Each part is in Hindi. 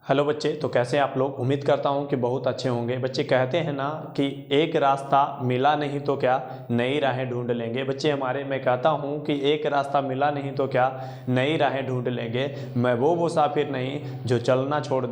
हेलो बच्चे, तो कैसे आप लोग। उम्मीद करता हूँ कि बहुत अच्छे होंगे। बच्चे कहते हैं ना कि एक रास्ता मिला नहीं तो क्या नई राहें ढूंढ लेंगे। बच्चे हमारे, मैं कहता हूँ कि एक रास्ता मिला नहीं तो क्या नई राहें ढूंढ लेंगे। मैं वो मुसाफिर नहीं जो चलना छोड़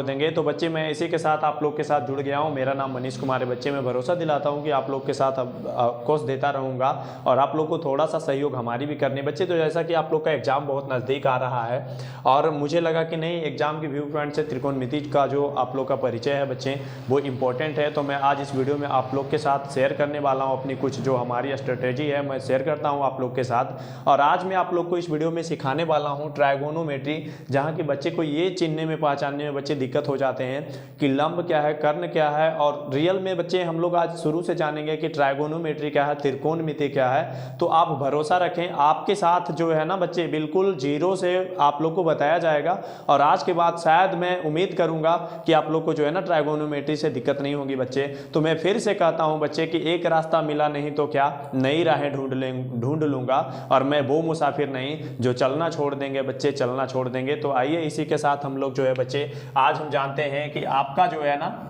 देंगे। तो बच्चे मैं इसी के साथ आप लोग के साथ जुड़ गया हूँ। मेरा नाम मनीष कुमार है। बच्चे मैं भरोसा दिलाता हूँ कि आप लोग के साथ अब कोर्स देता रहूँगा और आप लोग को थोड़ा सा सहयोग हमारी भी करनी। बच्चे तो जैसा कि आप लोग का एग्ज़ाम बहुत नज़दीक आ रहा है और मुझे लगा कि नहीं, एग्जाम के व्यू पॉइंट से त्रिकोणमिति का जो आप लोग का परिचय है बच्चे, वो इम्पोर्टेंट है। तो मैं आज इस वीडियो में आप लोग के साथ शेयर करने वाला हूं अपनी कुछ जो हमारी स्ट्रेटेजी है, मैं शेयर करता हूं आप लोग के साथ। और आज मैं आप लोग को इस वीडियो में सिखाने वाला हूं ट्रायगोनोमेट्री, जहां कि बच्चे को ये चिन्हने में पहचानने में बच्चे दिक्कत हो जाते हैं कि लंब क्या है, कर्ण क्या है। और रियल में बच्चे हम लोग आज शुरू से जानेंगे कि ट्रायगोनोमेट्री क्या है, त्रिकोणमिति क्या है। तो आप भरोसा रखें, आपके साथ जो है ना बच्चे, बिल्कुल जीरो से आप लोग को बताया जाएगा। और आज के बाद शायद मैं उम्मीद करूंगा कि आप लोग को जो है ना ट्रायगोनोमेट्री से दिक्कत नहीं होगी बच्चे। तो मैं फिर से कहता हूं बच्चे कि एक रास्ता मिला नहीं तो क्या नई राहें ढूंढ लूंगा। और मैं वो मुसाफिर नहीं जो चलना छोड़ देंगे बच्चे, चलना छोड़ देंगे। तो आइए इसी के साथ हम लोग जो है बच्चे, आज हम जानते हैं कि आपका जो है ना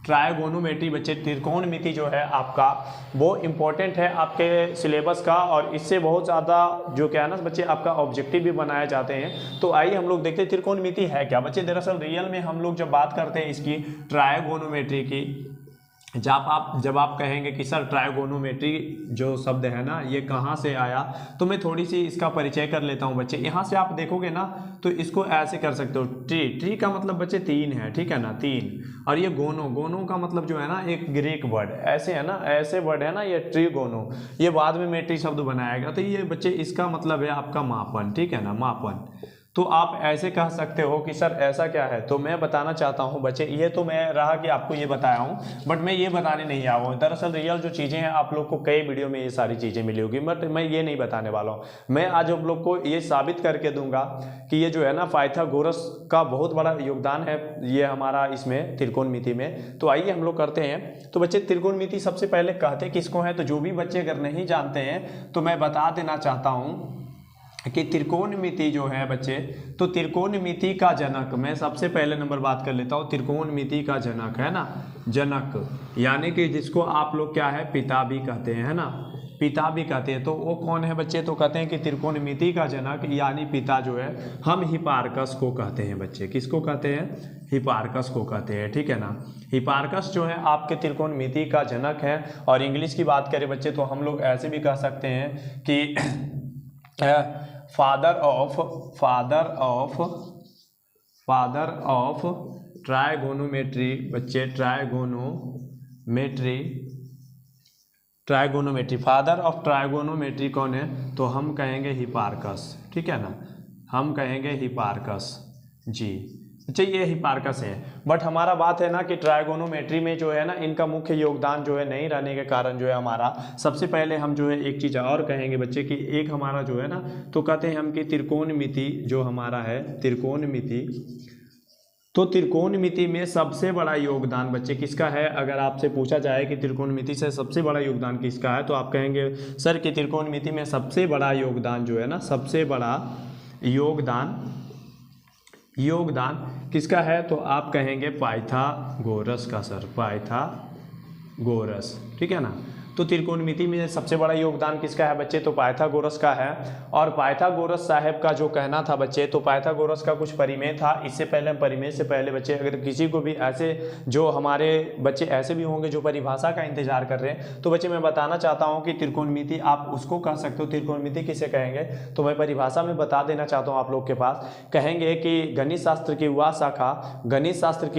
ट्रायगोनोमेट्री बच्चे, त्रिकोणमिति जो है आपका, वो इम्पोर्टेंट है आपके सिलेबस का। और इससे बहुत ज़्यादा जो क्या है ना बच्चे, आपका ऑब्जेक्टिव भी बनाए जाते हैं। तो आइए हम लोग देखते हैं त्रिकोणमिति है क्या बच्चे। दरअसल रियल में हम लोग जब बात करते हैं इसकी ट्रायगोनोमेट्री की, जब आप कहेंगे कि सर ट्रायगोनोमेट्री जो शब्द है ना ये कहाँ से आया, तो मैं थोड़ी सी इसका परिचय कर लेता हूँ बच्चे। यहाँ से आप देखोगे ना तो इसको ऐसे कर सकते हो, ट्री का मतलब बच्चे तीन है, ठीक है ना, तीन। और ये गोनो का मतलब जो है ना एक ग्रीक वर्ड ऐसे है ना, ऐसे वर्ड है ना ये ट्रीगोनो, ये बाद में मेट्री शब्द बनाएगा। तो ये बच्चे इसका मतलब है आपका मापन, ठीक है ना, मापन। तो आप ऐसे कह सकते हो कि सर ऐसा क्या है। तो मैं बताना चाहता हूं बच्चे, ये तो मैं रहा कि आपको ये बताया हूं, बट मैं ये बताने नहीं आया हूं। दरअसल रियल जो चीज़ें हैं आप लोग को कई वीडियो में ये सारी चीज़ें मिली होगी, बट मैं ये नहीं बताने वाला हूं। मैं आज आप लोग को ये साबित करके दूंगा कि ये जो है ना पाइथागोरस का बहुत बड़ा योगदान है ये हमारा इसमें त्रिकोणमिति में। तो आइए हम लोग करते हैं। तो बच्चे त्रिकोणमिति सबसे पहले कहते किसको है, तो जो भी बच्चे अगर नहीं जानते हैं तो मैं बता देना चाहता हूँ कि त्रिकोणमिति जो है बच्चे, तो त्रिकोणमिति का जनक, मैं सबसे पहले नंबर बात कर लेता हूँ। त्रिकोणमिति का जनक है ना, जनक यानी कि जिसको आप लोग क्या है पिता भी कहते हैं, है ना, पिता भी कहते हैं। तो वो कौन है बच्चे, तो कहते हैं कि त्रिकोणमिति का जनक यानी पिता जो है, हम हिपार्कस को कहते हैं बच्चे। किसको कहते हैं, हिपार्कस को कहते हैं, ठीक है ना। हिपार्कस जो है आपके त्रिकोणमिति का जनक है। और इंग्लिश की बात करें बच्चे तो हम लोग ऐसे भी कह सकते हैं कि फादर ऑफ ट्रायगोनोमेट्री बच्चे, ट्रायगोनोमेट्री फादर ऑफ ट्रायगोनोमेट्री कौन है, तो हम कहेंगे हिपार्कस, ठीक है ना, हम कहेंगे हिपार्कस जी। अच्छा ये हिपार्कस है। बट हमारा बात है ना कि ट्रायगोनोमेट्री में जो है ना इनका मुख्य योगदान जो है नहीं रहने के कारण जो है हमारा, सबसे पहले हम जो है एक चीज़ और कहेंगे बच्चे कि एक हमारा जो है ना, तो कहते हैं हम कि त्रिकोणमिति जो हमारा है, त्रिकोणमिति, तो त्रिकोणमिति में सबसे बड़ा योगदान बच्चे किसका है। अगर आपसे पूछा जाए कि त्रिकोणमिति से सबसे बड़ा योगदान किसका है, तो आप कहेंगे सर कि त्रिकोणमिति में सबसे बड़ा योगदान जो है ना, सबसे बड़ा योगदान किसका है, तो आप कहेंगे पाइथागोरस का सर, पाइथागोरस, ठीक है ना। तो त्रिकोणमिति में सबसे बड़ा योगदान किसका है बच्चे, तो पाइथागोरस का है। और पाइथागोरस साहब का जो कहना था बच्चे, तो पाइथागोरस का कुछ परिमेय था। इससे पहले परिमेय से पहले बच्चे अगर किसी को भी ऐसे, जो हमारे बच्चे ऐसे भी होंगे जो परिभाषा का इंतजार कर रहे हैं, तो बच्चे मैं बताना चाहता हूँ कि त्रिकोणमिति आप उसको कह सकते हो। त्रिकोणमिति किसे कहेंगे, तो मैं परिभाषा में बता देना चाहता हूँ आप लोग के पास। कहेंगे कि गणित शास्त्र की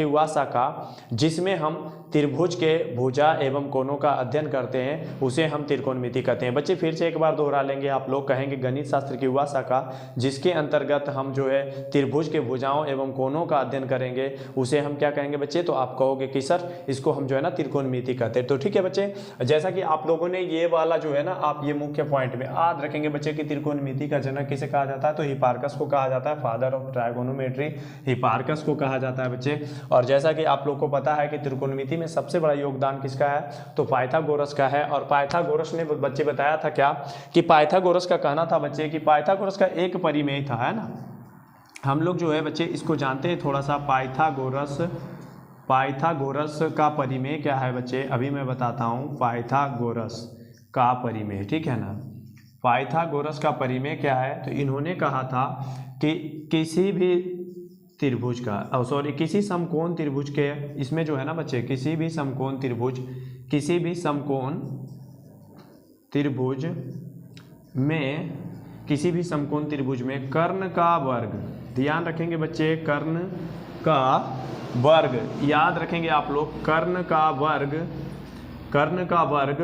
वह शाखा जिसमें हम त्रिभुज के भुजा एवं कोणों का अध्ययन करते हैं, उसे हम त्रिकोणमिति कहते हैं। बच्चे फिर से एक बार दोहरा लेंगे, आप लोग कहेंगे गणित शास्त्र की वह शाखा जिसके अंतर्गत हम जो है त्रिभुज के भुजाओं एवं कोणों का अध्ययन करेंगे, उसे हम क्या कहेंगे बच्चे, तो आप कहोगे कि सर इसको हम जो है ना त्रिकोणमिति कहते हैं। तो ठीक है बच्चे, जैसा कि आप लोगों ने ये वाला जो है ना, आप ये मुख्य पॉइंट में याद रखेंगे बच्चे कि त्रिकोणमिति का जनक किसे कहा जाता है, तो हिपार्कस को कहा जाता है। फादर ऑफ ट्रायगोनोमेट्री हिपार्कस को कहा जाता है बच्चे। और जैसा कि आप लोग को पता है कि त्रिकोणमिति में सबसे बड़ा योगदान किसका है, तो पाइथागोरस का है। और पाइथागोरस ने बच्चे बताया था क्या, कि पाइथागोरस का कहना था बच्चे कि पाइथागोरस का एक परिमेय था, है ना, हम लोग जो है बच्चे इसको जानते हैं थोड़ा सा, पाइथागोरस का परिमेय क्या है बच्चे, अभी मैं बताता हूँ पाइथागोरस का परिमेय, ठीक है ना। पाइथागोरस का परिमेय क्या है, तो इन्होंने कहा था कि किसी भी त्रिभुज का किसी समकोण त्रिभुज के, इसमें जो है ना बच्चे, किसी भी समकोण त्रिभुज में कर्ण का वर्ग, ध्यान रखेंगे बच्चे, कर्ण का वर्ग याद रखेंगे आप लोग, कर्ण का वर्ग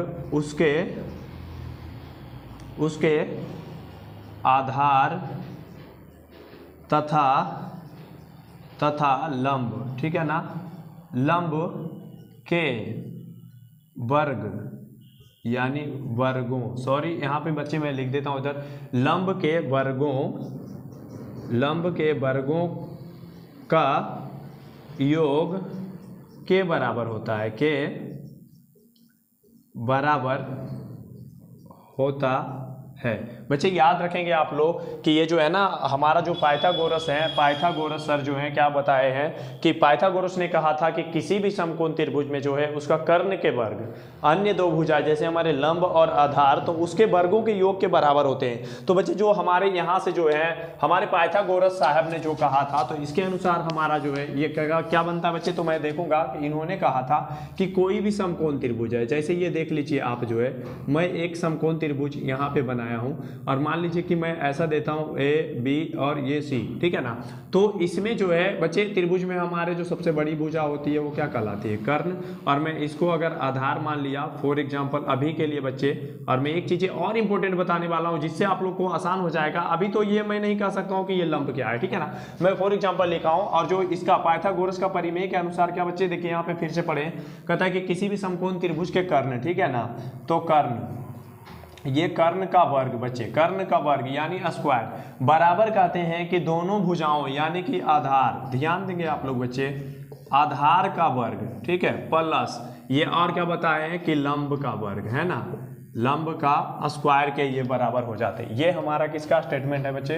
उसके आधार तथा लंब, ठीक है ना, लंब के वर्ग यानी वर्गों, सॉरी यहाँ पे बच्चे मैं लिख देता हूँ इधर, लंब के वर्गों का योग के बराबर होता है, के बराबर होता है। बच्चे याद रखेंगे आप लोग कि ये जो है ना हमारा जो पाइथागोरस सर जो है क्या बताए हैं कि पाइथागोरस ने कहा था कि किसी भी समकोण त्रिभुज में जो है उसका कर्ण के वर्ग अन्य दो भुजा जैसे हमारे लंब और आधार, तो उसके वर्गों के योग के बराबर होते हैं। तो बच्चे जो हमारे यहाँ से जो है हमारे पाइथागोरस साहब ने जो कहा था, तो इसके अनुसार हमारा जो है ये क्या बनता है बच्चे, तो मैं देखूंगा कि इन्होंने कहा था कि कोई भी समकोण त्रिभुज है, जैसे ये देख लीजिए आप जो है, मैं एक समकोण त्रिभुज यहाँ पे बनाया हूँ और मान लीजिए कि मैं ऐसा देता हूँ ए बी और ये सी, ठीक है ना। तो इसमें जो है बच्चे त्रिभुज में हमारे जो सबसे बड़ी भुजा होती है वो क्या कहलाती है, कर्ण, और मैं इसको अगर आधार मान लिया फॉर एग्जांपल अभी के लिए बच्चे, और मैं एक चीज़ें और इंपॉर्टेंट बताने वाला हूँ जिससे आप लोग को आसान हो जाएगा। अभी तो ये मैं नहीं कह सकता हूँ कि ये लंब क्या है, ठीक है ना, मैं फॉर एग्जाम्पल लिखा हूँ, और जो इसका पाइथागोरस का परिमेय के अनुसार क्या बच्चे देखिए यहाँ पे फिर से पढ़े, कहता है कि किसी भी समकोण त्रिभुज के कर्ण, ठीक है ना, तो कर्ण, ये कर्ण का वर्ग बच्चे, कर्ण का वर्ग यानी स्क्वायर बराबर कहते हैं कि दोनों भुजाओं यानी कि आधार, ध्यान देंगे आप लोग बच्चे, आधार का वर्ग, ठीक है, प्लस ये और क्या बताए हैं कि लंब का वर्ग, है ना, लंब का स्क्वायर के ये बराबर हो जाते हैं। ये हमारा किसका स्टेटमेंट है बच्चे,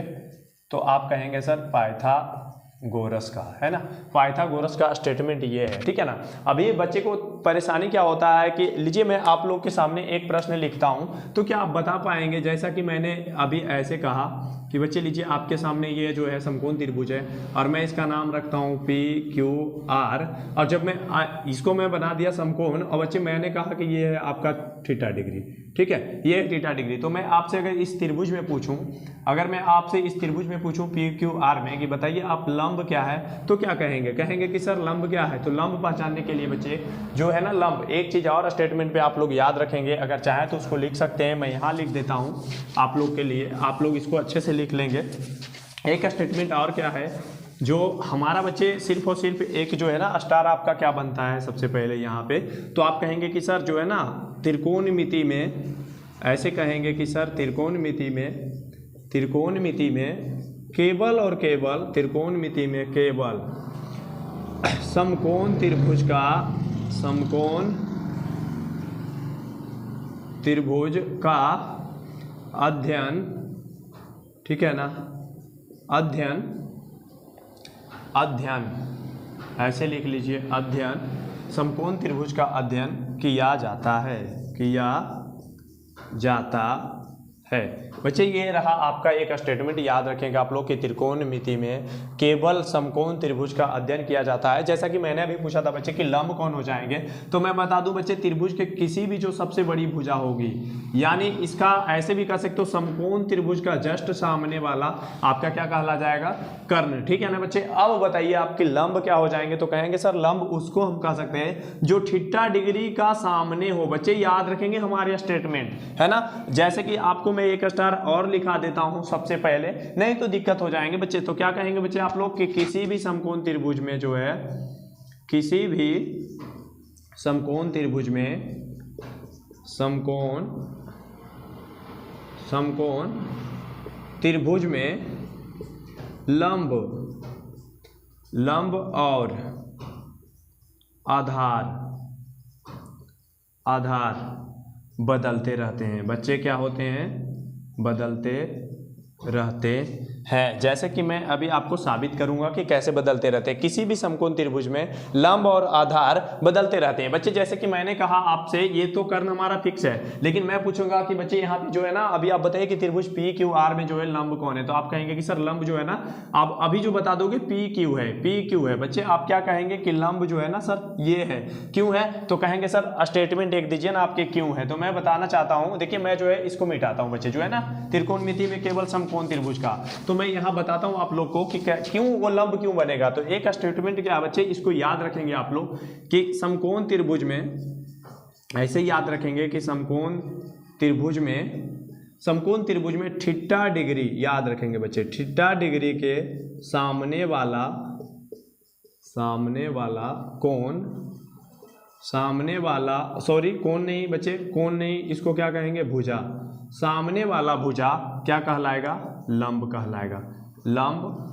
तो आप कहेंगे सर पाइथागोरस का, है ना, पाइथागोरस का स्टेटमेंट ये है, ठीक है ना। अभी बच्चे को परेशानी क्या होता है कि लीजिए मैं आप लोग के सामने एक प्रश्न लिखता हूं, तो क्या आप बता पाएंगे, जैसा कि मैंने अभी ऐसे कहा कि बच्चे लीजिए आपके सामने ये जो है समकोण त्रिभुज है और मैं इसका नाम रखता हूँ पी क्यू आर, और जब मैं इसको मैं बना दिया समकोण, और बच्चे मैंने कहा कि ये है आपका थीटा डिग्री, ठीक है, ये थीटा डिग्री, तो मैं आपसे अगर इस त्रिभुज में पूछूं, अगर मैं आपसे इस त्रिभुज में पूछूं पी क्यू आर में कि बताइए आप लंब क्या है, तो क्या कहेंगे कि सर लंब क्या है, तो लंब पहचानने के लिए बच्चे जो है ना लंब, एक चीज़ और स्टेटमेंट पे आप लोग याद रखेंगे, अगर चाहें तो उसको लिख सकते हैं, मैं यहाँ लिख देता हूँ आप लोग के लिए, आप लोग इसको अच्छे से लिख लेंगे। एक स्टेटमेंट और क्या है जो हमारा बच्चे सिर्फ और सिर्फ एक जो है ना स्टार आपका क्या बनता है सबसे पहले यहाँ पे, तो आप कहेंगे कि सर जो है ना त्रिकोणमिति में, ऐसे कहेंगे कि सर त्रिकोणमिति में केवल और केवल, त्रिकोणमिति में केवल समकोण त्रिभुज का अध्ययन, ठीक है ना, अध्ययन ऐसे लिख लीजिए, अध्ययन, समकोण त्रिभुज का अध्ययन किया जाता है। बच्चे ये रहा आपका एक स्टेटमेंट, याद रखेंगे आप लोग कि त्रिकोणमिति में केवल समकोण त्रिभुज का अध्ययन किया जाता है। जैसा कि मैंने अभी पूछा था बच्चे कि लंब कौन हो जाएंगे, तो मैं बता दूं बच्चे त्रिभुज के किसी भी जो सबसे बड़ी भुजा होगी, यानी इसका ऐसे भी कह सकते हो समकोण त्रिभुज का जस्ट सामने वाला आपका क्या कहला जाएगा, कर्ण, ठीक है ना बच्चे। अब बताइए आपके लंब क्या हो जाएंगे, तो कहेंगे सर लंब उसको हम कह सकते हैं जो थीटा डिग्री का सामने हो। बच्चे याद रखेंगे हमारे स्टेटमेंट, है ना, जैसे कि आपको मैं एक स्टार और लिखा देता हूं सबसे पहले, नहीं तो दिक्कत हो जाएंगे बच्चे। तो क्या कहेंगे बच्चे आप लोग कि किसी भी समकोण त्रिभुज में जो है, किसी भी समकोण त्रिभुज में समकोण त्रिभुज में लंब और आधार बदलते रहते हैं। बच्चे क्या होते हैं, बदलते रहते हैं। जैसे कि मैं अभी आपको साबित करूंगा कि कैसे बदलते रहते हैं। किसी भी समकोण त्रिभुज में लंब और आधार बदलते रहते हैं बच्चे। जैसे कि मैंने कहा आपसे ये तो कर्ण हमारा फिक्स है, लेकिन मैं पूछूंगा कि बच्चे यहाँ पे जो है ना, अभी आप बताइए कि त्रिभुज पी क्यू आर में जो है लंब कौन है, तो आप कहेंगे कि सर लंब जो है ना, आप अभी जो बता दोगे पी क्यू है, पी क्यू है। बच्चे आप क्या कहेंगे कि लंब जो है ना सर ये है, क्यों है, तो कहेंगे सर स्टेटमेंट एक दीजिए ना आपके क्यों है। तो मैं बताना चाहता हूँ, देखिए मैं जो है इसको मिटाता हूँ बच्चे, जो है ना त्रिकोणमिति में केवल समकोण त्रिभुज का, तो मैं यहाँ बताता हूँ आप लोग को कि क्यों वो लंब क्यों बनेगा। तो एक स्टेटमेंट क्या बच्चे, इसको याद रखेंगे आप लोग कि समकोण त्रिभुज में, ऐसे याद रखेंगे कि समकोण त्रिभुज में थीटा डिग्री, याद रखेंगे बच्चे, थीटा डिग्री के सामने कोण नहीं बच्चे, कोण नहीं, इसको क्या कहेंगे, भुजा। सामने वाला भुजा क्या कहलाएगा, लंब कहलाएगा, लंब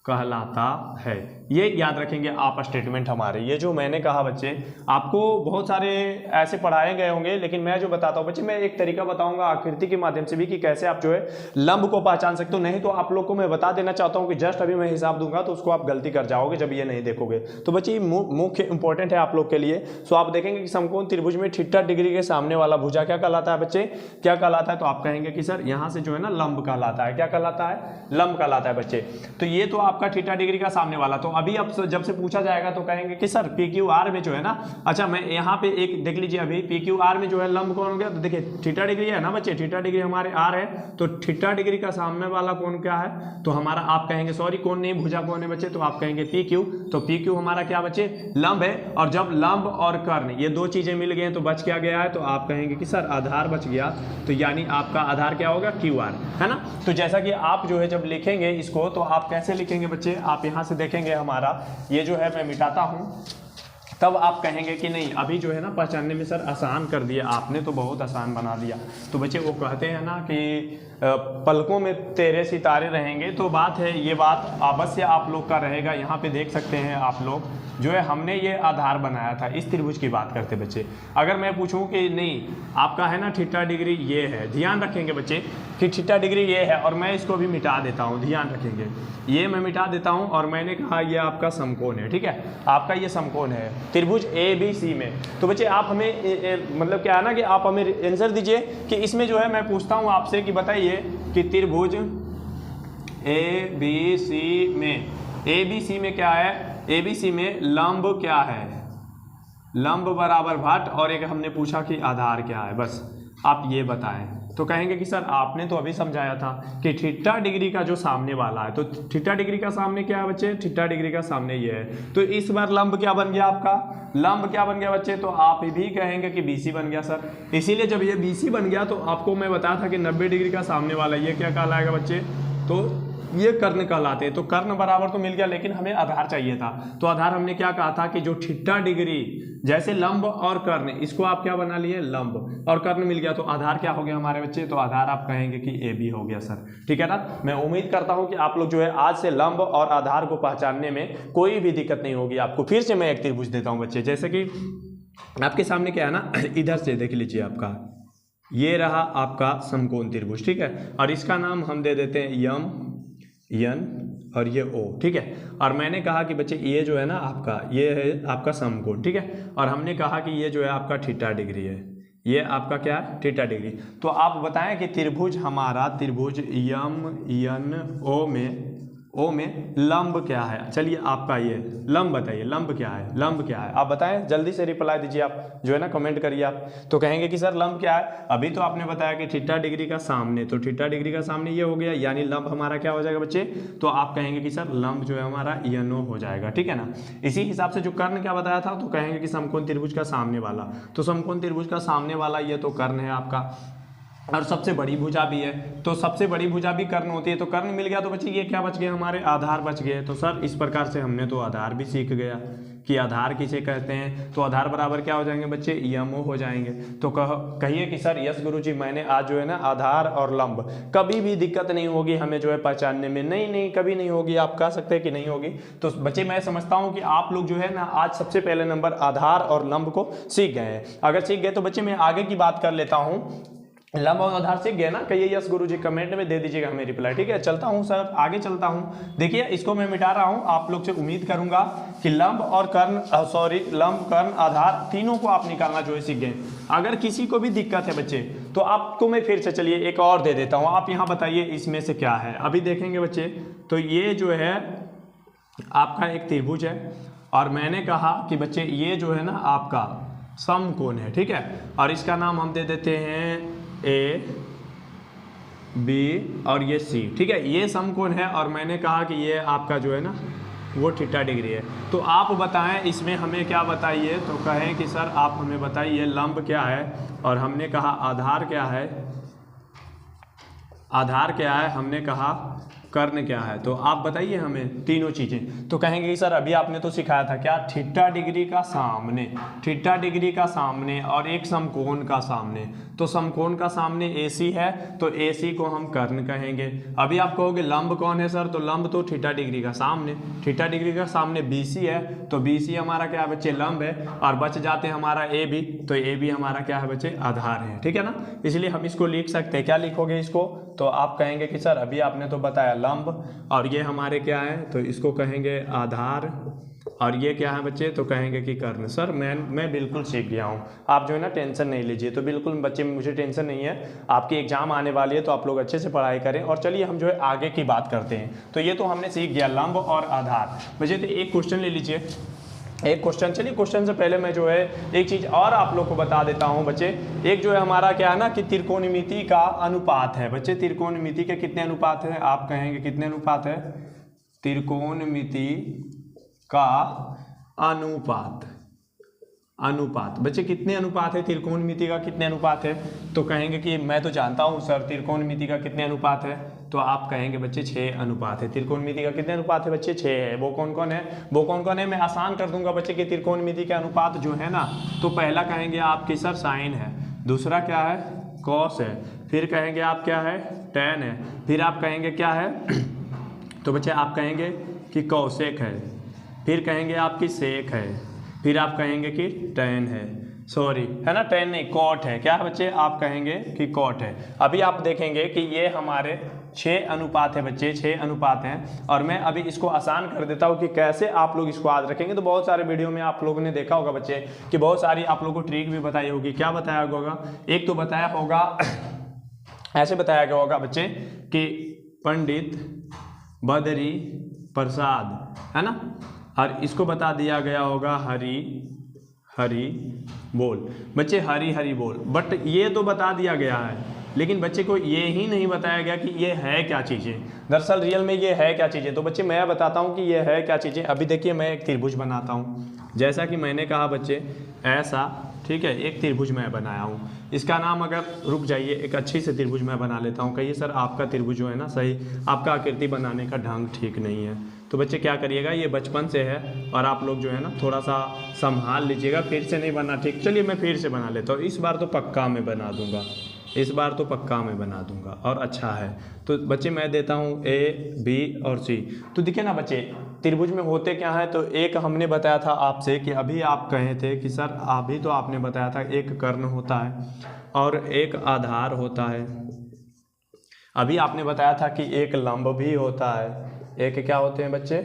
कहलाता है। ये याद रखेंगे आप स्टेटमेंट हमारे। ये जो मैंने कहा बच्चे, आपको बहुत सारे ऐसे पढ़ाए गए होंगे, लेकिन मैं जो बताता हूँ बच्चे, मैं एक तरीका बताऊंगा आकृति के माध्यम से भी कि कैसे आप जो है लंब को पहचान सकते हो। नहीं तो आप लोग को मैं बता देना चाहता हूँ कि जस्ट अभी मैं हिसाब दूंगा तो उसको आप गलती कर जाओगे जब ये नहीं देखोगे। तो बच्चे मुख्य इंपॉर्टेंट है आप लोग के लिए। सो आप देखेंगे कि समकोण त्रिभुज में थीटा डिग्री के सामने वाला भुजा क्या कहलाता है बच्चे, क्या कहलाता है, तो आप कहेंगे कि सर यहाँ से जो है ना लंब कहलाता है। क्या कहलाता है, लंब कहलाता है बच्चे। तो ये तो आपका थीटा डिग्री का सामने वाला। तो अभी अब जब से पूछा जाएगा तो कहेंगे कि सर पी क्यू आर में जो है ना, अच्छा मैं यहाँ पे एक देख लीजिए, अभी पी क्यू आर में जो है लंब कौन हो गया, तो देखिए थीटा डिग्री है ना बच्चे, थीटा डिग्री हमारे आर है, तो थीटा डिग्री का सामने वाला कोण क्या है, तो हमारा आप कहेंगे, सॉरी कोण नहीं भुजा कौन है बच्चे, तो आप कहेंगे पी क्यू। तो पी क्यू हमारा क्या बच्चे, लंब है। और जब लंब और कर्ण ये दो चीजें मिल गए तो बच क्या गया है, तो आप कहेंगे कि सर आधार बच गया। तो यानी आपका आधार क्या होगा, क्यू आर, है ना। तो जैसा कि आप जो है जब लिखेंगे इसको, तो आप कैसे लिखेंगे बच्चे, आप यहाँ से देखेंगे हमारा ये जो है मैं मिटाता हूं, तब आप कहेंगे कि नहीं अभी जो है ना पहचानने में सर आसान कर दिया आपने, तो बहुत आसान बना दिया। तो बच्चे वो कहते हैं ना कि पलकों में तेरे सितारे रहेंगे, तो बात है, ये बात अवश्य आप लोग का रहेगा। यहाँ पे देख सकते हैं आप लोग जो है हमने ये आधार बनाया था, इस त्रिभुज की बात करते बच्चे। अगर मैं पूछूं कि नहीं आपका है ना थीटा डिग्री ये है, ध्यान रखेंगे बच्चे कि थीटा डिग्री ये है, और मैं इसको भी मिटा देता हूँ, ध्यान रखेंगे ये मैं मिटा देता हूँ, और मैंने कहा ये आपका समकोण है, ठीक है, आपका ये समकोण है त्रिभुज ए बी सी में। तो बच्चे आप हमें मतलब क्या है ना कि आप हमें आंसर दीजिए कि इसमें जो है मैं पूछता हूँ आपसे कि बताइए कि त्रिभुज ए बी सी में क्या है, ए बी सी में लंब क्या है, लंब बराबर भट्ट, और एक हमने पूछा कि आधार क्या है, बस आप ये बताएं। तो कहेंगे कि सर आपने तो अभी समझाया था कि थीटा डिग्री का जो सामने वाला है, तो थीटा डिग्री का सामने क्या है बच्चे, थीटा डिग्री का सामने ये है। तो इस बार लंब क्या बन गया आपका, लंब क्या बन गया बच्चे, तो आप भी कहेंगे कि बीसी बन गया सर। इसीलिए जब ये बीसी बन गया तो आपको मैं बताया था कि 90 डिग्री का सामने वाला ये क्या कहलाएगा बच्चे, तो ये कर्ण कहलाते हैं। तो कर्ण बराबर तो मिल गया, लेकिन हमें आधार चाहिए था। तो आधार हमने क्या कहा था कि जो थीटा डिग्री, जैसे लंब और कर्ण, इसको आप क्या बना लिए, लंब, और कर्ण मिल गया, तो आधार क्या हो गया हमारे बच्चे, तो आधार आप कहेंगे कि ए बी हो गया सर, ठीक है ना। मैं उम्मीद करता हूं कि आप लोग जो है आज से लंब और आधार को पहचानने में कोई भी दिक्कत नहीं होगी आपको। फिर से मैं एक त्रिभुज देता हूं बच्चे, जैसे कि आपके सामने क्या है ना, इधर से देख लीजिए, आपका ये रहा आपका समकोण त्रिभुज, ठीक है, और इसका नाम हम दे देते हैं यम, यन, और ये ओ, ठीक है। और मैंने कहा कि बच्चे ये जो है ना आपका, ये है आपका समकोण, ठीक है, और हमने कहा कि ये जो है आपका थीटा डिग्री है, ये आपका क्या है, थीटा डिग्री। तो आप बताएं कि त्रिभुज हमारा, त्रिभुज यम यन ओ में लंब क्या है, चलिए आपका ये लंब बताइए, लंब क्या है, लंब क्या है, आप बताएं, जल्दी से रिप्लाई दीजिए, आप जो है ना कमेंट करिए आप। तो कहेंगे कि सर लंब क्या है, अभी तो आपने बताया कि थीटा डिग्री का सामने, तो थीटा डिग्री का सामने ये हो गया, यानी लंब हमारा क्या हो जाएगा बच्चे, तो आप कहेंगे कि सर लंब जो है हमारा यनो हो जाएगा, ठीक है ना। इसी हिसाब से जो कर्ण क्या बताया था, तो कहेंगे कि समकोण त्रिभुज का सामने वाला, तो समकोण त्रिभुज का सामने वाला ये तो कर्ण है आपका, और सबसे बड़ी भुजा भी है, तो सबसे बड़ी भुजा भी कर्ण होती है। तो कर्ण मिल गया, तो बच्चे ये क्या बच गया हमारे, आधार बच गए। तो सर इस प्रकार से हमने तो आधार भी सीख गया कि आधार किसे कहते हैं। तो आधार बराबर क्या हो जाएंगे बच्चे, यमो हो जाएंगे। तो कहिए कि सर यस गुरुजी, मैंने आज जो है ना आधार और लंब, कभी भी दिक्कत नहीं होगी हमें जो है पहचानने में। नहीं कभी नहीं होगी, आप कह सकते हैं कि नहीं होगी। तो बच्चे मैं समझता हूँ कि आप लोग जो है ना आज सबसे पहले नंबर आधार और लंब को सीख गए हैं। अगर सीख गए तो बच्चे मैं आगे की बात कर लेता हूँ लंब और आधार सीख गए ना, कहिए यस गुरुजी, कमेंट में दे दीजिएगा हमें रिप्लाई। ठीक है, चलता हूँ सर, आगे चलता हूँ। देखिए इसको मैं मिटा रहा हूँ, आप लोग से उम्मीद करूंगा कि लंब और कर्ण, लंब कर्ण आधार तीनों को आप निकालना जो है सीख गए। अगर किसी को भी दिक्कत है बच्चे तो आपको मैं फिर से चलिए एक और दे देता हूँ, आप यहाँ बताइए इसमें से क्या है। अभी देखेंगे बच्चे, तो ये जो है आपका एक त्रिभुज है, और मैंने कहा कि बच्चे ये जो है ना आपका समकोण है। ठीक है, और इसका नाम हम दे देते हैं ए बी और ये सी। ठीक है, ये समकोण है, और मैंने कहा कि ये आपका जो है ना वो थीटा डिग्री है। तो आप बताएं इसमें हमें क्या बताइए, तो कहें कि सर आप हमें बताइए लंब क्या है, और हमने कहा आधार क्या है, आधार क्या है, हमने कहा कर्ण क्या है। तो आप बताइए हमें तीनों चीज़ें। तो कहेंगे कि सर अभी आपने तो सिखाया था क्या, थीटा डिग्री का सामने, थीटा डिग्री का सामने और एक समकोण का सामने। तो समकोण का सामने AC है, तो AC को हम कर्ण कहेंगे। अभी आप कहोगे लंब कौन है सर, तो लंब तो थीटा डिग्री का सामने, थीटा डिग्री का सामने BC है, तो BC हमारा क्या है बच्चे, लंब है। और बच जाते हैं हमारा AB, तो AB हमारा क्या है बच्चे, आधार है। ठीक है ना, इसलिए हम इसको लिख सकते हैं। क्या लिखोगे इसको, तो आप कहेंगे कि सर अभी आपने तो बताया लंब, और ये हमारे क्या है, तो इसको कहेंगे आधार, और ये क्या है बच्चे, तो कहेंगे कि कर्ण। सर मैं बिल्कुल सीख गया हूँ, आप जो है ना टेंशन नहीं लीजिए। तो बिल्कुल बच्चे मुझे टेंशन नहीं है, आपकी एग्जाम आने वाली है, तो आप लोग अच्छे से पढ़ाई करें। और चलिए हम जो है आगे की बात करते हैं। तो ये तो हमने सीख गया लंब और आधार। बच्चे तो एक क्वेश्चन ले लीजिए, एक क्वेश्चन। चलिए क्वेश्चन से पहले मैं जो है एक चीज़ और आप लोग को बता देता हूं बच्चे। एक जो है हमारा क्या है ना कि त्रिकोणमिति का अनुपात है बच्चे। त्रिकोणमिति के कितने अनुपात है, आप कहेंगे कितने अनुपात है, त्रिकोणमिति का अनुपात, अनुपात बच्चे कितने अनुपात है, त्रिकोणमिति का कितने अनुपात है। तो कहेंगे कि मैं तो जानता हूं सर त्रिकोणमिति का कितने अनुपात है, तो आप कहेंगे बच्चे 6 अनुपात है। त्रिकोणमिति का कितने अनुपात है बच्चे, 6 है। वो कौन कौन है, वो कौन कौन है, मैं आसान कर दूंगा बच्चे कि त्रिकोणमिति के अनुपात जो है ना, तो पहला कहेंगे आपकी सर साइन है, दूसरा क्या है कॉस है, फिर कहेंगे आप क्या है टैन है, फिर आप कहेंगे क्या है तो बच्चे आप कहेंगे कि कौसेक है, फिर कहेंगे आपकी सेक है, फिर आप कहेंगे कि टैन है, सॉरी है ना टैन नहीं कॉट है। क्या है बच्चे, आप कहेंगे कि कॉट है। अभी आप देखेंगे कि ये हमारे 6 अनुपात है बच्चे, 6 अनुपात हैं। और मैं अभी इसको आसान कर देता हूँ कि कैसे आप लोग इसको याद रखेंगे। तो बहुत सारे वीडियो में आप लोगों ने देखा होगा बच्चे कि बहुत सारी आप लोगों को ट्रिक भी बताई होगी। क्या बताया होगा, एक तो बताया होगा ऐसे बताया गया होगा बच्चे कि पंडित बद्री प्रसाद है ना, और इसको बता दिया गया होगा हरी हरी बोल बच्चे, हरी हरी बोल। बट ये तो बता दिया गया है, लेकिन बच्चे को ये ही नहीं बताया गया कि ये है क्या चीज़ें, दरअसल रियल में ये है क्या चीज़ें। तो बच्चे मैं बताता हूँ कि ये है क्या चीज़ें। अभी देखिए मैं एक त्रिभुज बनाता हूँ, जैसा कि मैंने कहा बच्चे ऐसा, ठीक है, एक त्रिभुज मैं बनाया हूँ। इसका नाम अगर रुक जाइए एक अच्छी से त्रिभुज मैं बना लेता हूँ। कहिए सर आपका त्रिभुज जो है ना सही, आपका आकृति बनाने का ढंग ठीक नहीं है। तो बच्चे क्या करिएगा, ये बचपन से है और आप लोग जो है ना थोड़ा सा संभाल लीजिएगा, फिर से नहीं बना ठीक। चलिए मैं फिर से बना लेता हूँ, इस बार तो पक्का मैं बना दूंगा, इस बार तो पक्का मैं बना दूंगा और अच्छा है। तो बच्चे मैं देता हूँ A B और C। तो देखिए ना बच्चे त्रिभुज में होते क्या है, तो एक हमने बताया था आपसे कि अभी आप कहे थे कि सर अभी तो आपने बताया था एक कर्ण होता है और एक आधार होता है। अभी आपने बताया था कि एक लंब भी होता है, एक क्या होते हैं बच्चे,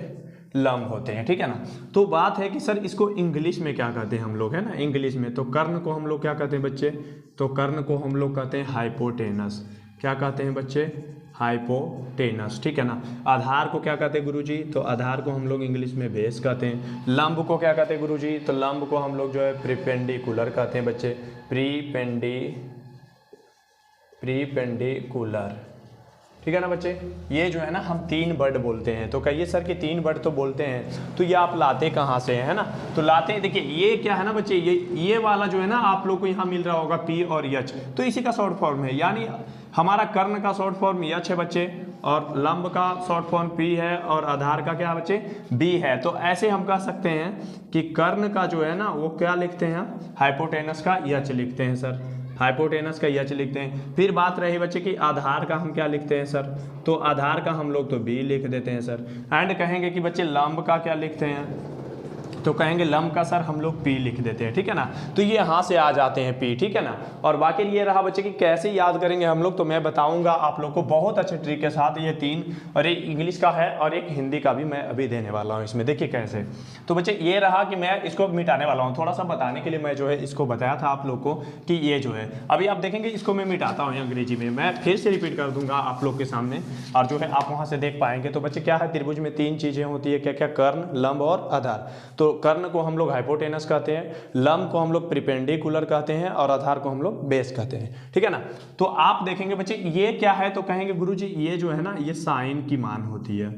लंब होते हैं, ठीक है ना। तो बात है कि सर इसको इंग्लिश में क्या कहते हैं हम लोग, है ना, इंग्लिश में। तो कर्ण को हम लोग क्या कहते हैं बच्चे, तो कर्ण को हम लोग कहते हैं हाइपोटेनस। क्या कहते हैं बच्चे, हाइपोटेनस, ठीक है ना। आधार को क्या कहते हैं गुरुजी, तो आधार को हम लोग इंग्लिश में बेस कहते हैं। लंब को क्या कहते हैं गुरुजी, तो लंब को हम लोग जो है प्रीपेंडिकुलर कहते हैं बच्चे, प्रीपेंडिकुलर, ठीक है ना बच्चे। ये जो है ना हम 3 वर्ड बोलते हैं। तो कहिए सर कि 3 वर्ड तो बोलते हैं, तो ये आप लाते कहाँ से है ना, तो लाते हैं देखिए ये क्या है ना बच्चे, ये वाला जो है ना आप लोग को यहाँ मिल रहा होगा P और H, तो इसी का शॉर्ट फॉर्म है। यानी हमारा कर्ण का शॉर्ट फॉर्म H है बच्चे, और लंब का शॉर्ट फॉर्म P है, और आधार का क्या बच्चे B है। तो ऐसे हम कह सकते हैं कि कर्ण का जो है ना वो क्या लिखते हैं, हाइपोटेनस का H लिखते हैं सर, हाइपोटेनस का H लिखते हैं। फिर बात रही बच्चे कि आधार का हम क्या लिखते हैं सर, तो आधार का हम लोग तो B लिख देते हैं सर। एंड कहेंगे कि बच्चे लंब का क्या लिखते हैं, तो कहेंगे लंब का सर हम लोग P लिख देते हैं, ठीक है ना। तो ये यहाँ से आ जाते हैं P, ठीक है ना। और बाकी ये रहा बच्चे कि कैसे याद करेंगे हम लोग, तो मैं बताऊंगा आप लोग को बहुत अच्छे ट्रिक के साथ। ये 3 और एक इंग्लिश का है और एक हिंदी का भी मैं अभी देने वाला हूँ इसमें, देखिए कैसे। तो बच्चे ये रहा कि मैं इसको मिटाने वाला हूँ, थोड़ा सा बताने के लिए मैं जो है इसको बताया था आप लोग को कि ये जो है अभी आप देखेंगे इसको मैं मिटाता हूँ अंग्रेजी में, मैं फिर से रिपीट कर दूंगा आप लोग के सामने और जो है आप वहाँ से देख पाएंगे। तो बच्चे क्या है, त्रिभुज में 3 चीज़ें होती है, क्या क्या, कर्ण, लंब और आधार। तो कर्ण को हम लोग हाइपोटेनस कहते हैं, लंब को हम लोग प्रिपेंडिकुलर कहते हैं और आधार को हम लोग बेस कहते हैं, ठीक है ना। तो आप देखेंगे बच्चे ये क्या है, तो कहेंगे गुरुजी ये जो है ना ये साइन की मान होती है,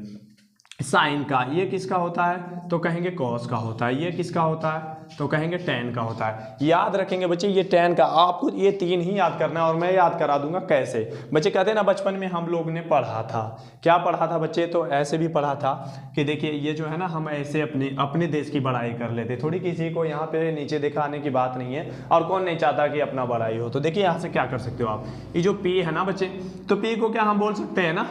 साइन का। ये किसका होता है, तो कहेंगे कॉस का होता है। ये किसका होता है, तो कहेंगे टेन का होता है। याद रखेंगे बच्चे ये टेन का, आपको ये 3 ही याद करना है और मैं याद करा दूंगा कैसे। बच्चे कहते हैं ना बचपन में हम लोग ने पढ़ा था, क्या पढ़ा था बच्चे, तो ऐसे भी पढ़ा था कि देखिए ये जो है ना हम ऐसे अपने देश की बड़ाई कर लेते, थोड़ी किसी को यहाँ पे नीचे दिखाने की बात नहीं है और कौन नहीं चाहता कि अपना बड़ाई हो। तो देखिए यहाँ से क्या कर सकते हो आप, ये जो P है ना बच्चे, तो P को क्या हम बोल सकते हैं ना,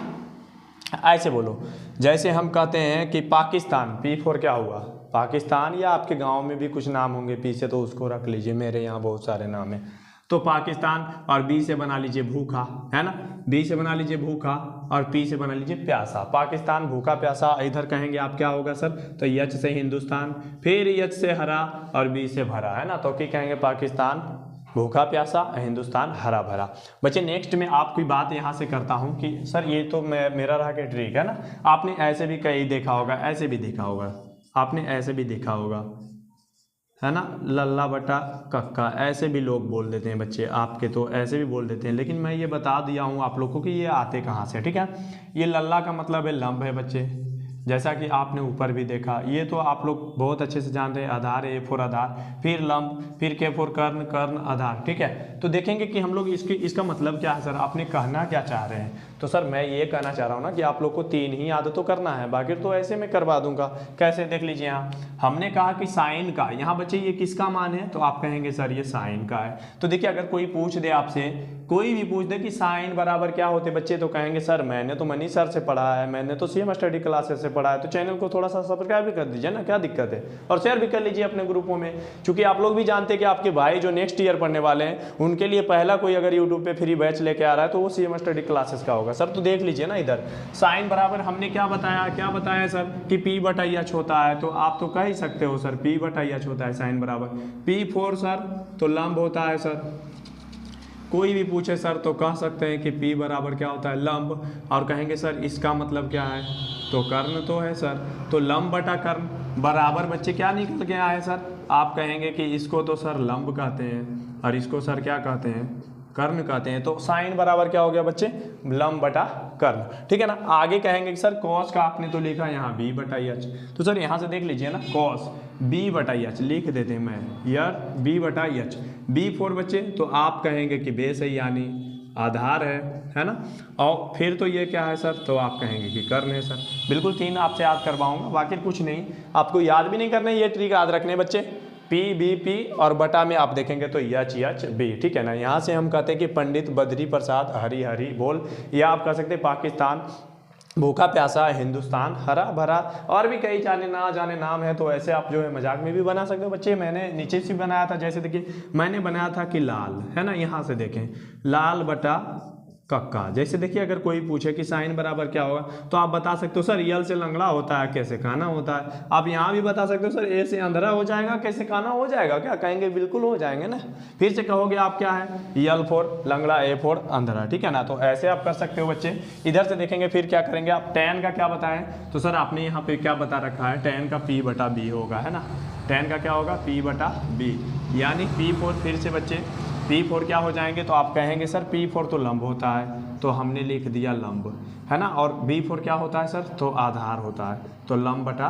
ऐसे बोलो जैसे हम कहते हैं कि पाकिस्तान, P4 क्या हुआ, पाकिस्तान। या आपके गांव में भी कुछ नाम होंगे P से, तो उसको रख लीजिए, मेरे यहाँ बहुत सारे नाम हैं। तो पाकिस्तान और B से बना लीजिए भूखा, है ना, B से बना लीजिए भूखा और P से बना लीजिए प्यासा। पाकिस्तान भूखा प्यासा, इधर कहेंगे आप क्या होगा सर, तो H से हिंदुस्तान, फिर H से हरा और B से भरा, है ना। तो क्या कहेंगे, पाकिस्तान भूखा प्यासा, हिंदुस्तान हरा भरा। बच्चे नेक्स्ट में आपकी बात यहाँ से करता हूँ कि सर ये तो मेरा रहा कि ट्रिक है ना, आपने ऐसे भी कहीं देखा होगा, ऐसे भी देखा होगा, आपने ऐसे भी देखा होगा, है ना, लल्ला बटा कक्का, ऐसे भी लोग बोल देते हैं बच्चे आपके, तो ऐसे भी बोल देते हैं। लेकिन मैं ये बता दिया हूँ आप लोग को कि ये आते कहाँ से, ठीक है। ये लल्ला का मतलब है लंब है बच्चे, जैसा कि आपने ऊपर भी देखा, ये तो आप लोग बहुत अच्छे से जानते हैं, आधार A4 आधार, फिर लंब, फिर K4 कर्ण, कर्ण आधार, ठीक है। तो देखेंगे कि हम लोग इसका मतलब क्या है सर, आपने कहना क्या चाह रहे हैं। तो सर मैं ये कहना चाह रहा हूँ ना कि आप लोग को 3 ही याद तो करना है, बाकी तो ऐसे में करवा दूंगा। कैसे, देख लीजिए यहाँ हमने कहा कि साइन का, यहाँ बच्चे ये किसका मान है, तो आप कहेंगे सर ये साइन का है। तो देखिए अगर कोई पूछ दे आपसे, कोई भी पूछ दे कि साइन बराबर क्या होते बच्चे, तो कहेंगे सर मैंने तो मनीष सर से पढ़ा है, मैंने तो CM स्टडी क्लासेस से पढ़ा है। तो चैनल को थोड़ा सा सब्सक्राइब भी कर दीजिए ना, क्या दिक्कत है, और शेयर भी कर लीजिए अपने ग्रुपों में, क्योंकि आप लोग भी जानते हैं कि आपके भाई जो नेक्स्ट ईयर पढ़ने वाले हैं उनके लिए पहला कोई अगर यूट्यूब पे फ्री बैच लेके आ रहा है तो वो CM स्टडी क्लासेस का होगा सर। तो देख लीजिए ना इधर साइन बराबर हमने क्या बताया सर कि P/H होता है। तो आप तो कह ही सकते हो सर P/H होता है साइन बराबर। P4 सर तो लंब होता है सर, कोई भी पूछे सर तो कह सकते हैं कि P बराबर क्या होता है, लंब, और कहेंगे सर इसका मतलब क्या है, तो कर्ण तो है सर। तो लंब बटा कर्ण बराबर बच्चे क्या निकल के आए सर, आप कहेंगे कि इसको तो सर लंब कहते हैं और इसको सर क्या कहते हैं, कर्ण कहते हैं। तो साइन बराबर क्या हो गया बच्चे, लंब बटा कर्ण, ठीक है ना। आगे कहेंगे कि सर कॉस का आपने तो लिखा यहाँ B/H, तो सर यहाँ से देख लीजिए ना कॉस B/H लिख देते हैं मैं, यार B/H, B4 बच्चे तो आप कहेंगे कि बेस है यानी आधार है ना। और फिर तो ये क्या है सर, तो आप कहेंगे कि कर्ण है सर। बिल्कुल 3 आपसे याद करवाऊंगा, बाकी कुछ नहीं, आपको याद भी नहीं करना, ये ट्रिक याद रखने बच्चे। P और बटा में आप देखेंगे तो H B, ठीक है ना। यहाँ से हम कहते हैं कि पंडित बद्री प्रसाद हरी हरी बोल, या आप कह सकते हैं पाकिस्तान भूखा प्यासा, हिंदुस्तान हरा भरा, और भी कई जाने नाम है। तो ऐसे आप जो है मजाक में भी बना सकते हो बच्चे। मैंने नीचे से बनाया था, जैसे देखिए मैंने बनाया था कि लाल, है ना, यहाँ से देखें लाल बटा कक्का। जैसे देखिए अगर कोई पूछे कि साइन बराबर क्या होगा, तो आप बता सकते हो सर यल से लंगड़ा होता है, कैसे काना होता है। आप यहाँ भी बता सकते हो सर ए से अंधेरा हो जाएगा, कैसे काना हो जाएगा, क्या कहेंगे, बिल्कुल हो जाएंगे ना। फिर से कहोगे आप क्या है, L4 लंगड़ा, A4 अंधेरा, ठीक है ना। तो ऐसे आप कर सकते हो बच्चे। इधर से देखेंगे फिर क्या करेंगे आप, tan का क्या बताएं, तो सर आपने यहाँ पे क्या बता रखा है, tan का P/B होगा, है ना। tan का क्या होगा, P/B, यानी P4। फिर से बच्चे P4 क्या हो जाएंगे, तो आप कहेंगे सर P4 तो लंब होता है, तो हमने लिख दिया लंब, है ना। और B4 क्या होता है सर, तो आधार होता है, तो लंब बटा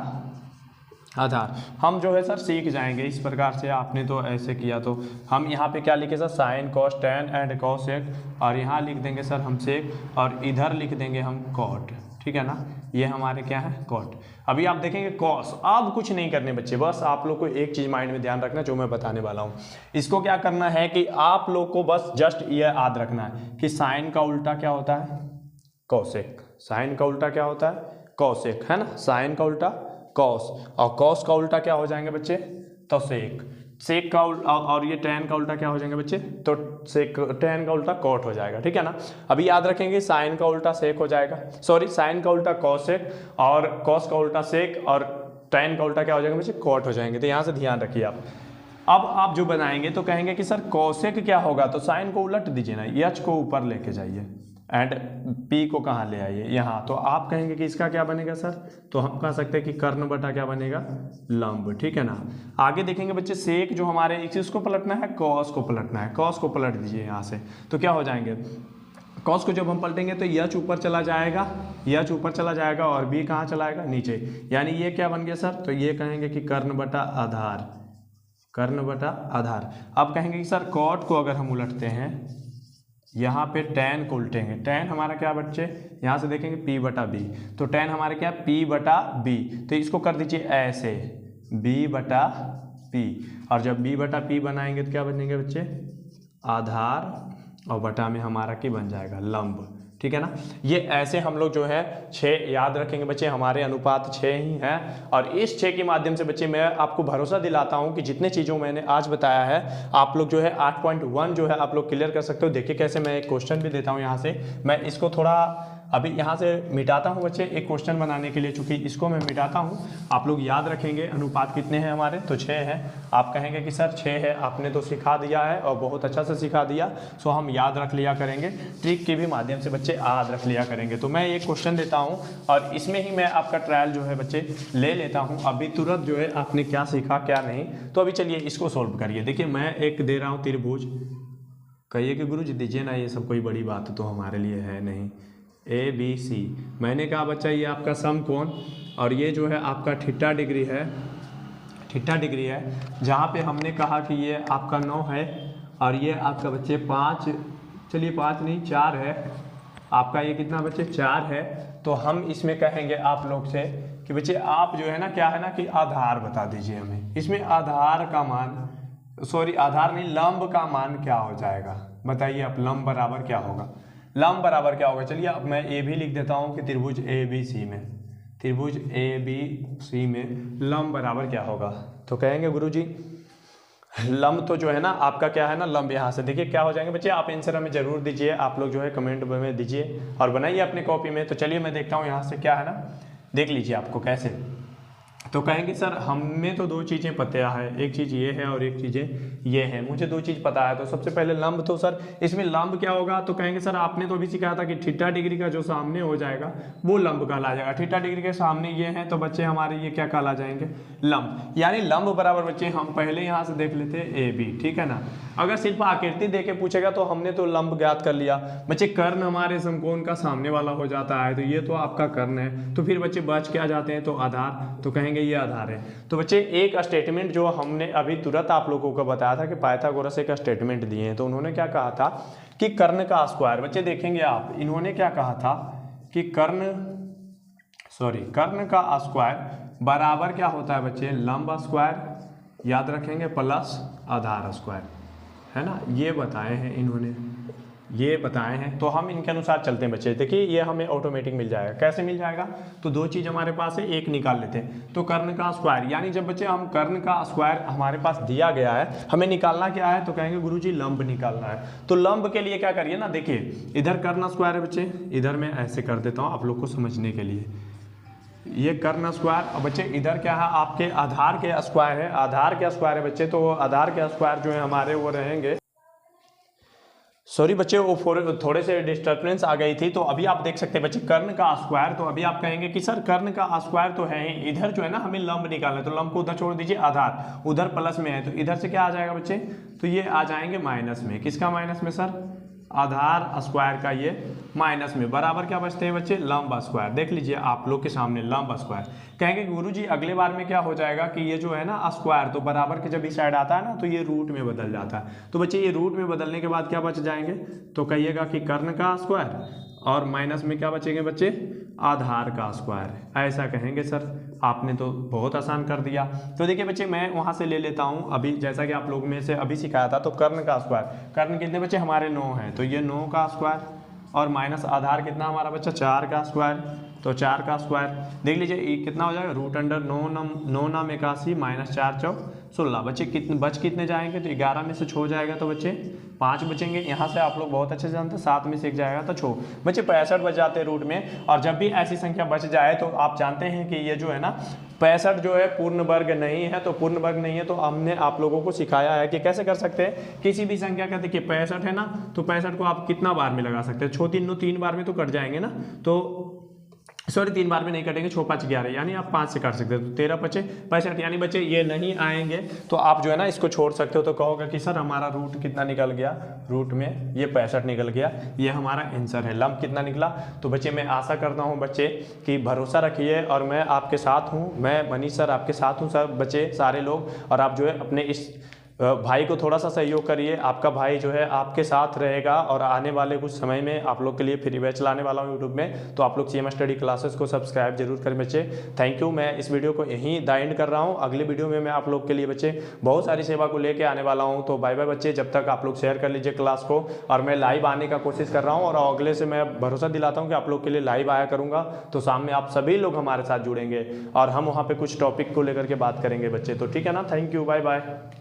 आधार। हम जो है सर सीख जाएंगे इस प्रकार से। आपने तो ऐसे किया, तो हम यहाँ पे क्या लिखे sir, sine cos tan and cosec, और यहाँ लिख देंगे सर हम सेक, और इधर लिख देंगे हम कॉट, ठीक है ना। ये हमारे क्या है, कॉट। अभी आप देखेंगे कॉस, अब कुछ नहीं करने बच्चे, बस आप लोग को एक चीज़ माइंड में ध्यान रखना जो मैं बताने वाला हूँ। इसको क्या करना है कि आप लोग को बस जस्ट ये याद रखना है कि साइन का उल्टा क्या होता है, कॉसेक। साइन का उल्टा क्या होता है, कॉसेक, है ना। साइन का उल्टा कॉस, और कॉस का उल्टा क्या हो जाएंगे बच्चे, तो सेक, सेक का और ये टैन का उल्टा क्या हो जाएंगे बच्चे, तो सेक, टैन का उल्टा कॉट हो जाएगा, ठीक है ना। अभी याद रखेंगे साइन का उल्टा सेक हो जाएगा, सॉरी साइन का उल्टा कॉसेक, और कॉस का उल्टा सेक, और टैन का उल्टा क्या हो जाएगा बच्चे, कॉट हो जाएंगे। तो यहाँ से ध्यान रखिए आप। अब आप जो बनाएंगे तो कहेंगे कि सर कॉसेक क्या होगा, तो साइन को उलट दीजिए ना, एच को ऊपर लेके जाइए एंड पी को कहाँ ले आइए, यहाँ। तो आप कहेंगे कि इसका क्या बनेगा सर, तो हम कह सकते हैं कि कर्ण बटा क्या बनेगा, लंब, ठीक है ना। आगे देखेंगे बच्चे सेक जो हमारे इसको पलटना है, कॉस को पलटना है, कॉस को पलट दीजिए यहाँ से, तो क्या हो जाएंगे, कॉस को जब हम पलटेंगे तो एच ऊपर चला जाएगा, एच ऊपर चला जाएगा, और बी कहाँ चला आएगा, नीचे, यानी ये क्या बन गया सर, तो ये कहेंगे कि कर्ण बटा आधार, कर्ण बटा आधार। अब कहेंगे कि सर कॉट को अगर हम उलटते हैं, यहाँ पे टैन को उल्टेंगे, टैन हमारा क्या बच्चे, यहाँ से देखेंगे पी बटा बी, तो टैन हमारे क्या पी बटा बी, तो इसको कर दीजिए ऐसे बी बटा पी, और जब बी बटा पी बनाएंगे तो क्या बनेंगे बच्चे, आधार, और बटा में हमारा क्या बन जाएगा, लंब, ठीक है ना। ये ऐसे हम लोग जो है 6 याद रखेंगे बच्चे, हमारे अनुपात 6 ही हैं, और इस 6 के माध्यम से बच्चे मैं आपको भरोसा दिलाता हूं कि जितने चीज़ों मैंने आज बताया है आप लोग जो है 8.1 जो है आप लोग क्लियर कर सकते हो। देखिए कैसे, मैं एक क्वेश्चन भी देता हूं यहाँ से, मैं इसको थोड़ा अभी यहाँ से मिटाता हूँ बच्चे, एक क्वेश्चन बनाने के लिए, चूंकि इसको मैं मिटाता हूँ। आप लोग याद रखेंगे अनुपात कितने हैं हमारे, तो 6 हैं। आप कहेंगे कि सर 6 है, आपने तो सिखा दिया है और बहुत अच्छा से सिखा दिया, सो हम याद रख लिया करेंगे, ट्रिक के भी माध्यम से बच्चे याद रख लिया करेंगे। तो मैं एक क्वेश्चन देता हूँ और इसमें ही मैं आपका ट्रायल जो है बच्चे ले लेता हूँ, अभी तुरंत जो है आपने क्या सीखा क्या नहीं। तो अभी चलिए इसको सोल्व करिए। देखिए मैं एक दे रहा हूँ त्रिभुज, कहिए कि गुरु जी दीजिए ना, ये सब कोई बड़ी बात तो हमारे लिए है नहीं। ए बी सी, मैंने कहा बच्चा ये आपका समकोण, और ये जो है आपका थीटा डिग्री है, थीटा डिग्री है, जहाँ पे हमने कहा कि ये आपका 9 है और ये आपका बच्चे 5, चलिए 5 नहीं 4 है, आपका ये कितना बच्चे 4 है। तो हम इसमें कहेंगे आप लोग से कि बच्चे आप जो है ना, क्या है ना कि आधार बता दीजिए हमें, इसमें आधार का मान, सॉरी आधार नहीं, लंब का मान क्या हो जाएगा, बताइए आप, लंब बराबर क्या होगा, लंब बराबर क्या होगा। चलिए अब मैं ये भी लिख देता हूँ कि त्रिभुज ए बी सी में, त्रिभुज ए बी सी में लंब बराबर क्या होगा। तो कहेंगे गुरुजी लंब तो जो है ना आपका क्या है ना, लंब यहाँ से देखिए क्या हो जाएंगे बच्चे, आप आंसर हमें जरूर दीजिए, आप लोग जो है कमेंट में दीजिए और बनाइए अपनी कॉपी में। तो चलिए मैं देखता हूँ यहाँ से क्या है ना, देख लीजिए आपको कैसे। तो कहेंगे सर हमें तो 2 चीज़ें पता है, एक चीज़ ये है और एक चीज़ें ये है, मुझे 2 चीज़ पता है। तो सबसे पहले लंब, तो सर इसमें लंब क्या होगा, तो कहेंगे सर आपने तो अभी सिखाया था कि थीटा डिग्री का जो सामने हो जाएगा वो लंब कहला जाएगा, थीटा डिग्री के सामने ये है तो बच्चे हमारे ये क्या कहला जाएंगे, लंब। यानी लंब बराबर बच्चे हम पहले यहाँ से देख लेते हैं ए बी, ठीक है ना। अगर सिर्फ आकृति दे के पूछेगा तो हमने तो लंब ज्ञात कर लिया बच्चे, कर्ण हमारे समकोण का सामने वाला हो जाता है, तो ये तो आपका कर्ण है, तो फिर बच्चे बच क्या जाते हैं, तो आधार, तो कहेंगे ये आधार है। तो बच्चे एक स्टेटमेंट जो हमने अभी तुरंत आप लोगों को बताया था कि पाइथागोरस एक स्टेटमेंट दिए हैं, तो उन्होंने क्या कहा था कि कर्ण का स्क्वायर, बच्चे देखेंगे आप, इन्होंने क्या कहा था कि कर्ण का स्क्वायर बराबर क्या होता है बच्चे, लंब स्क्वायर, याद रखेंगे, प्लस आधार स्क्वायर, है ना, ये बताए हैं इन्होंने, ये बताए हैं। तो हम इनके अनुसार चलते हैं बच्चे। देखिए ये हमें ऑटोमेटिक मिल जाएगा, कैसे मिल जाएगा, तो 2 चीज़ हमारे पास है, एक निकाल लेते हैं। तो कर्ण का स्क्वायर, यानी जब बच्चे हम कर्ण का स्क्वायर हमारे पास दिया गया है, हमें निकालना क्या है, तो कहेंगे गुरुजी लंब निकालना है। तो लंब के लिए क्या करिए ना, देखिए इधर कर्ण स्क्वायर है बच्चे, इधर मैं ऐसे कर देता हूँ आप लोग को समझने के लिए, ये कर्ण स्क्वायर, और बच्चे इधर क्या है आपके आधार के स्क्वायर है, आधार के स्क्वायर है बच्चे, तो आधार के स्क्वायर जो है हमारे वो रहेंगे, सॉरी बच्चे वो थोड़े से डिस्टर्बेंस आ गई थी। तो अभी आप देख सकते हैं बच्चे कर्ण का स्क्वायर, तो अभी आप कहेंगे कि सर कर्ण का स्क्वायर तो है, इधर जो है ना हमें लंब निकालना है, तो लंब को उधर छोड़ दीजिए, आधार उधर प्लस में है, तो इधर से क्या आ जाएगा बच्चे, तो ये आ जाएंगे माइनस में, किसका माइनस में सर, आधार स्क्वायर का ये माइनस में, बराबर क्या बचते हैं बच्चे, लंब स्क्वायर। देख लीजिए आप लोग के सामने लंब स्क्वायर। कहेंगे गुरुजी अगले बार में क्या हो जाएगा कि ये जो है ना स्क्वायर, तो बराबर के जब इस साइड आता है ना तो ये रूट में बदल जाता है, तो बच्चे ये रूट में बदलने के बाद क्या बच जाएंगे, तो कहिएगा कि कर्ण का स्क्वायर और माइनस में क्या बचेंगे बच्चे, आधार का स्क्वायर, ऐसा कहेंगे। सर आपने तो बहुत आसान कर दिया। तो देखिए बच्चे मैं वहाँ से ले लेता हूँ, अभी जैसा कि आप लोग में से अभी सिखाया था, तो कर्ण का स्क्वायर, कर्ण कितने बच्चे हमारे 9 हैं, तो ये 9 का स्क्वायर, और माइनस आधार कितना हमारा बच्चा 4 का स्क्वायर, तो 4 का स्क्वायर देख लीजिए ये कितना हो जाएगा, रूट अंडर 9 नाम 81 माइनस 4 चौक 16। बच्चे कितने जाएंगे, तो 11 में से 6 जाएगा तो बच्चे 5 बचेंगे। यहाँ से आप लोग बहुत अच्छे से जानते हैं 7 में से 1 जाएगा तो 6 बच्चे 65 बच जाते हैं रूट में। और जब भी ऐसी संख्या बच जाए तो आप जानते हैं कि ये जो है ना 65 जो है पूर्ण वर्ग नहीं है, तो पूर्ण वर्ग नहीं है तो हमने आप लोगों को सिखाया है कि कैसे कर सकते हैं किसी भी संख्या का। देखिए 65 है ना, तो 65 को आप कितना बार में लगा सकते हैं, 3 बार में तो कट जाएंगे ना, तो सॉरी 3 बार में नहीं कटेंगे, 6 5 11 यानी आप 5 से काट सकते हो, तो 13 बचे 65 यानी बच्चे ये नहीं आएंगे तो आप जो है ना इसको छोड़ सकते हो। तो कहोगे कि सर हमारा रूट कितना निकल गया, रूट में ये 65 निकल गया, ये हमारा आंसर है। लंब कितना निकला, तो बच्चे मैं आशा करता हूँ बच्चे कि भरोसा रखिए और मैं आपके साथ हूँ, मैं मनीष सर आपके साथ हूँ सब बच्चे सारे लोग। और आप जो है अपने इस भाई को थोड़ा सा सहयोग करिए, आपका भाई जो है आपके साथ रहेगा और आने वाले कुछ समय में आप लोग के लिए फ्री बैच लाने वाला हूँ यूट्यूब में, तो आप लोग CM स्टडी क्लासेस को सब्सक्राइब जरूर करें बच्चे। Thank you. मैं इस वीडियो को यहीं द एंड कर रहा हूँ, अगले वीडियो में मैं आप लोग के लिए बच्चे बहुत सारी सेवा को लेके आने वाला हूँ। तो बाय बाय बच्चे, जब तक आप लोग शेयर कर लीजिए क्लास को, और मैं लाइव आने का कोशिश कर रहा हूँ और अगले से मैं भरोसा दिलाता हूँ कि आप लोग के लिए लाइव आया करूँगा, तो शाम में आप सभी लोग हमारे साथ जुड़ेंगे और हम वहाँ पर कुछ टॉपिक को लेकर के बात करेंगे बच्चे। तो ठीक है ना, थैंक यू, बाय बाय।